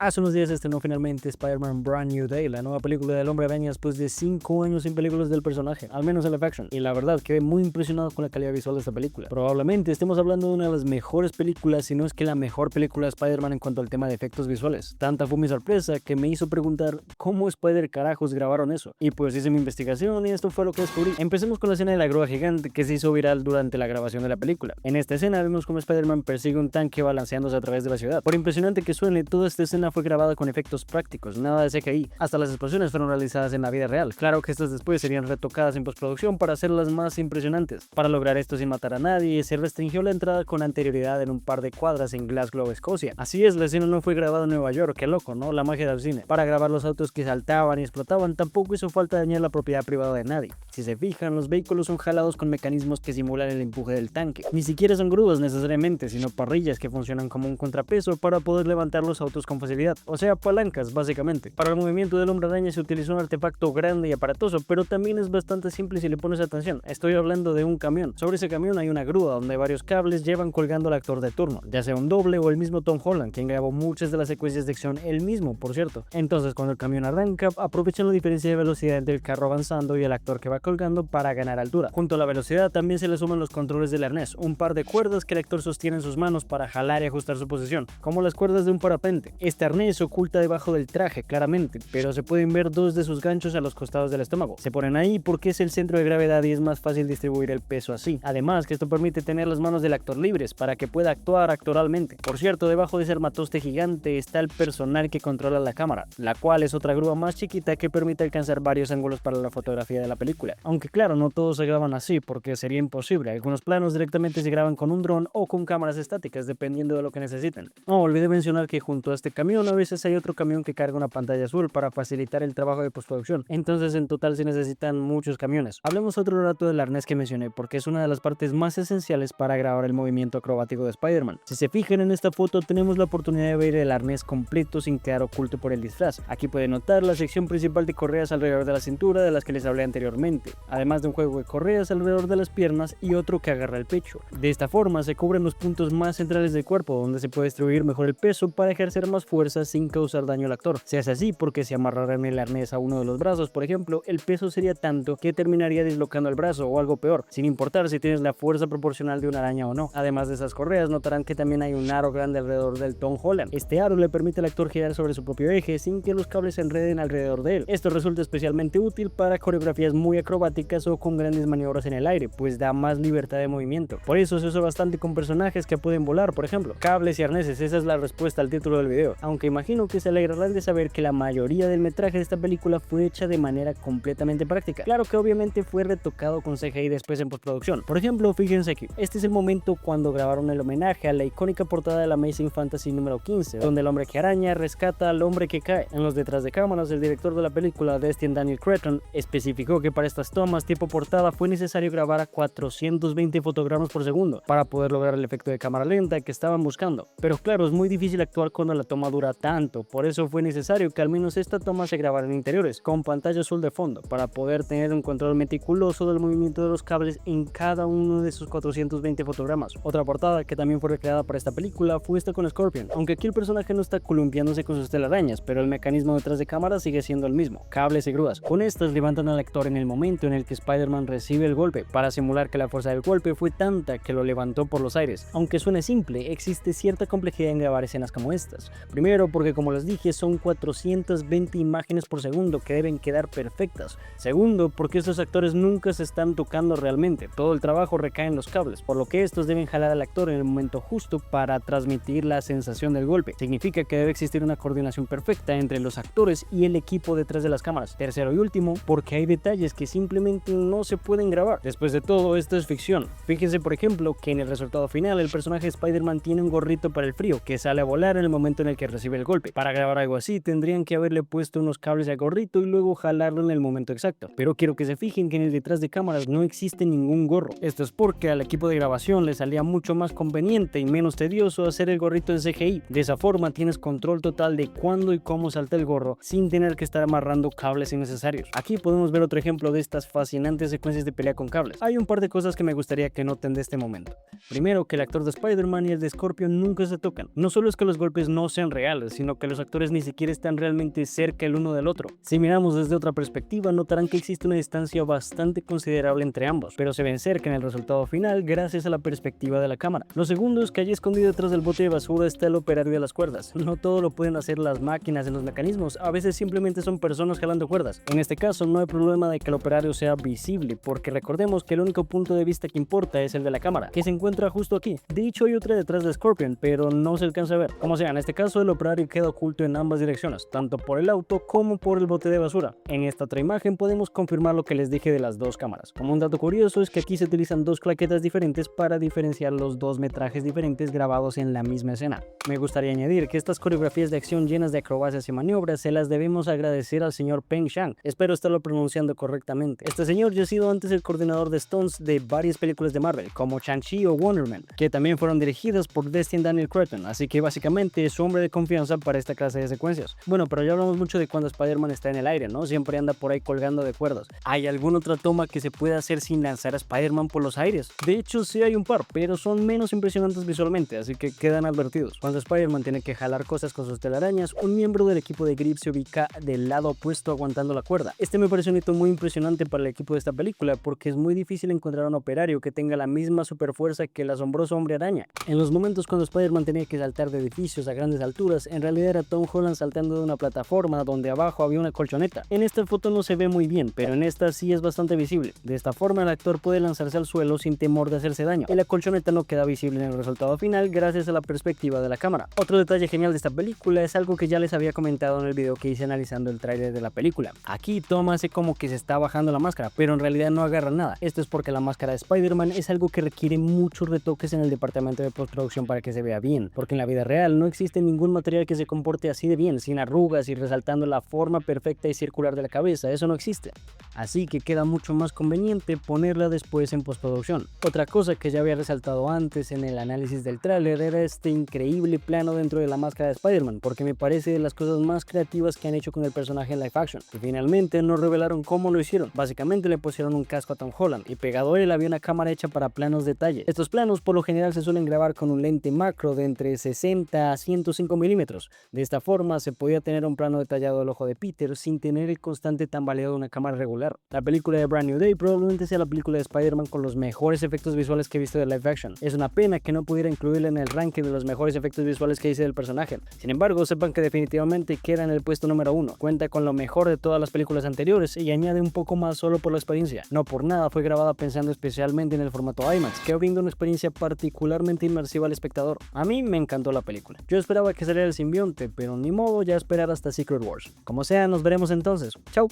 Hace unos días estrenó finalmente Spider-Man Brand New Day, la nueva película del Hombre Araña después de 5 años sin películas del personaje, al menos en live action. Y la verdad, quedé muy impresionado con la calidad visual de esta película. Probablemente estemos hablando de una de las mejores películas, si no es que la mejor película de Spider-Man en cuanto al tema de efectos visuales. Tanta fue mi sorpresa que me hizo preguntar cómo Spider carajos grabaron eso. Y pues hice mi investigación y esto fue lo que descubrí. Empecemos con la escena de la grúa gigante que se hizo viral durante la grabación de la película. En esta escena vemos cómo Spider-Man persigue un tanque balanceándose a través de la ciudad. Por impresionante que suene, toda esta escena fue grabada con efectos prácticos, nada de CGI. Hasta las explosiones fueron realizadas en la vida real. Claro que estas después serían retocadas en postproducción para hacerlas más impresionantes. Para lograr esto sin matar a nadie, se restringió la entrada con anterioridad en un par de cuadras en Glasgow, Escocia. Así es, la escena no fue grabada en Nueva York, qué loco, ¿no? La magia del cine. Para grabar los autos que saltaban y explotaban, tampoco hizo falta dañar la propiedad privada de nadie. Si se fijan, los vehículos son jalados con mecanismos que simulan el empuje del tanque. Ni siquiera son grúas necesariamente, sino parrillas que funcionan como un contrapeso para poder levantar los autos con facilidad. O sea, palancas, básicamente. Para el movimiento del Hombre Araña se utilizó un artefacto grande y aparatoso, pero también es bastante simple si le pones atención. Estoy hablando de un camión. Sobre ese camión hay una grúa donde varios cables llevan colgando al actor de turno, ya sea un doble o el mismo Tom Holland, quien grabó muchas de las secuencias de acción él mismo, por cierto. Entonces, cuando el camión arranca, aprovechan la diferencia de velocidad entre el carro avanzando y el actor que va colgando para ganar altura. Junto a la velocidad también se le suman los controles del arnés, un par de cuerdas que el actor sostiene en sus manos para jalar y ajustar su posición, como las cuerdas de un parapente. Este arnés se oculta debajo del traje, claramente, pero se pueden ver dos de sus ganchos a los costados del estómago. Se ponen ahí porque es el centro de gravedad y es más fácil distribuir el peso así. Además, que esto permite tener las manos del actor libres para que pueda actuar actoralmente. Por cierto, debajo de ese armatoste gigante está el personal que controla la cámara, la cual es otra grúa más chiquita que permite alcanzar varios ángulos para la fotografía de la película. Aunque claro, no todos se graban así porque sería imposible. Algunos planos directamente se graban con un dron o con cámaras estáticas, dependiendo de lo que necesiten. No, olvidé mencionar que junto a este camión a veces hay otro camión que carga una pantalla azul para facilitar el trabajo de postproducción. Entonces en total se necesitan muchos camiones. Hablemos otro rato del arnés que mencioné porque es una de las partes más esenciales para grabar el movimiento acrobático de Spider-Man. Si se fijan en esta foto tenemos la oportunidad de ver el arnés completo sin quedar oculto por el disfraz. Aquí pueden notar la sección principal de correas alrededor de la cintura de las que les hablé anteriormente, además de un juego de correas alrededor de las piernas y otro que agarra el pecho. De esta forma se cubren los puntos más centrales del cuerpo donde se puede distribuir mejor el peso para ejercer más fuerza sin causar daño al actor. Se hace así porque si amarraran el arnés a uno de los brazos, por ejemplo, el peso sería tanto que terminaría dislocando el brazo o algo peor, sin importar si tienes la fuerza proporcional de una araña o no. Además de esas correas, notarán que también hay un aro grande alrededor del Tom Holland. Este aro le permite al actor girar sobre su propio eje sin que los cables se enreden alrededor de él. Esto resulta especialmente útil para coreografías muy acrobáticas o con grandes maniobras en el aire, pues da más libertad de movimiento. Por eso se usa bastante con personajes que pueden volar, por ejemplo. Cables y arneses, esa es la respuesta al título del video. Aunque imagino que se alegrarán de saber que la mayoría del metraje de esta película fue hecha de manera completamente práctica. Claro que obviamente fue retocado con CGI después en postproducción. Por ejemplo, fíjense aquí, este es el momento cuando grabaron el homenaje a la icónica portada de la Amazing Fantasy número 15, donde el hombre que araña rescata al hombre que cae. En los detrás de cámaras, el director de la película, Destin Daniel Cretton, especificó que para estas tomas tipo portada fue necesario grabar a 420 fotogramas por segundo para poder lograr el efecto de cámara lenta que estaban buscando. Pero claro, es muy difícil actuar cuando la toma dura tanto, por eso fue necesario que al menos esta toma se grabara en interiores, con pantalla azul de fondo, para poder tener un control meticuloso del movimiento de los cables en cada uno de sus 420 fotogramas. Otra portada que también fue recreada para esta película fue esta con Scorpion, aunque aquí el personaje no está columpiándose con sus telarañas, pero el mecanismo detrás de cámara sigue siendo el mismo, cables y grúas. Con estas levantan al actor en el momento en el que Spider-Man recibe el golpe, para simular que la fuerza del golpe fue tanta que lo levantó por los aires. Aunque suene simple, existe cierta complejidad en grabar escenas como estas. Primero porque, como les dije, son 420 imágenes por segundo que deben quedar perfectas. Segundo, porque estos actores nunca se están tocando realmente, todo el trabajo recae en los cables, por lo que estos deben jalar al actor en el momento justo para transmitir la sensación del golpe. Significa que debe existir una coordinación perfecta entre los actores y el equipo detrás de las cámaras. Tercero y último, porque hay detalles que simplemente no se pueden grabar. Después de todo, esto es ficción. Fíjense por ejemplo que en el resultado final el personaje de Spider-Man tiene un gorrito para el frío que sale a volar en el momento en el que recibe el golpe. Para grabar algo así tendrían que haberle puesto unos cables al gorrito y luego jalarlo en el momento exacto. Pero quiero que se fijen que en el detrás de cámaras no existe ningún gorro. Esto es porque al equipo de grabación le salía mucho más conveniente y menos tedioso hacer el gorrito en CGI. De esa forma tienes control total de cuándo y cómo salta el gorro sin tener que estar amarrando cables innecesarios. Aquí podemos ver otro ejemplo de estas fascinantes secuencias de pelea con cables. Hay un par de cosas que me gustaría que noten de este momento. Primero, que el actor de Spider-Man y el de Scorpion nunca se tocan. No solo es que los golpes no sean reales, real, sino que los actores ni siquiera están realmente cerca el uno del otro. Si miramos desde otra perspectiva, notarán que existe una distancia bastante considerable entre ambos, pero se ven cerca en el resultado final gracias a la perspectiva de la cámara. Lo segundo es que allí escondido detrás del bote de basura está el operario de las cuerdas. No todo lo pueden hacer las máquinas en los mecanismos, a veces simplemente son personas jalando cuerdas. En este caso no hay problema de que el operario sea visible, porque recordemos que el único punto de vista que importa es el de la cámara, que se encuentra justo aquí. De hecho hay otra detrás de Scorpion, pero no se alcanza a ver. Como sea, en este caso el operario queda oculto en ambas direcciones, tanto por el auto como por el bote de basura. En esta otra imagen podemos confirmar lo que les dije de las dos cámaras. Como un dato curioso es que aquí se utilizan dos claquetas diferentes para diferenciar los dos metrajes diferentes grabados en la misma escena. Me gustaría añadir que estas coreografías de acción llenas de acrobacias y maniobras se las debemos agradecer al señor Peng Shang. Espero estarlo pronunciando correctamente. Este señor ya ha sido antes el coordinador de stunts de varias películas de Marvel, como Shang-Chi o Wonder Man, que también fueron dirigidas por Destin Daniel Cretton, así que básicamente es su hombre de confianza para esta clase de secuencias. Bueno, pero ya hablamos mucho de cuando Spider-Man está en el aire, ¿no? Siempre anda por ahí colgando de cuerdas. ¿Hay alguna otra toma que se pueda hacer sin lanzar a Spider-Man por los aires? De hecho, sí hay un par, pero son menos impresionantes visualmente, así que quedan advertidos. Cuando Spider-Man tiene que jalar cosas con sus telarañas, un miembro del equipo de Grip se ubica del lado opuesto aguantando la cuerda. Este me parece un hito muy impresionante para el equipo de esta película, porque es muy difícil encontrar un operario que tenga la misma superfuerza que el asombroso hombre araña. En los momentos cuando Spider-Man tenía que saltar de edificios a grandes alturas, en realidad era Tom Holland saltando de una plataforma donde abajo había una colchoneta. En esta foto no se ve muy bien, pero en esta sí es bastante visible. De esta forma el actor puede lanzarse al suelo sin temor de hacerse daño, y la colchoneta no queda visible en el resultado final gracias a la perspectiva de la cámara. Otro detalle genial de esta película es algo que ya les había comentado en el video que hice analizando el tráiler de la película. Aquí Tom hace como que se está bajando la máscara, pero en realidad no agarra nada. Esto es porque la máscara de Spider-Man es algo que requiere muchos retoques en el departamento de postproducción para que se vea bien, porque en la vida real no existe ningún material que se comporte así de bien, sin arrugas y resaltando la forma perfecta y circular de la cabeza. Eso no existe. Así que queda mucho más conveniente ponerla después en postproducción. Otra cosa que ya había resaltado antes en el análisis del tráiler era este increíble plano dentro de la máscara de Spider-Man, porque me parece de las cosas más creativas que han hecho con el personaje en live action. Y finalmente nos revelaron cómo lo hicieron. Básicamente le pusieron un casco a Tom Holland y pegado a él había una cámara hecha para planos detalles. Estos planos por lo general se suelen grabar con un lente macro de entre 60 a 105 milímetros. De esta forma se podía tener un plano detallado del ojo de Peter sin tener el constante tambaleo de una cámara regular. La película de Brand New Day probablemente sea la película de Spider-Man con los mejores efectos visuales que he visto de live action. Es una pena que no pudiera incluirla en el ranking de los mejores efectos visuales que hice del personaje. Sin embargo, sepan que definitivamente queda en el puesto número 1. Cuenta con lo mejor de todas las películas anteriores y añade un poco más solo por la experiencia. No por nada fue grabada pensando especialmente en el formato IMAX, que brinda una experiencia particularmente inmersiva al espectador. A mí me encantó la película. Yo esperaba que saliera el simbionte, pero ni modo, ya esperar hasta Secret Wars. Como sea, nos veremos entonces. Chau.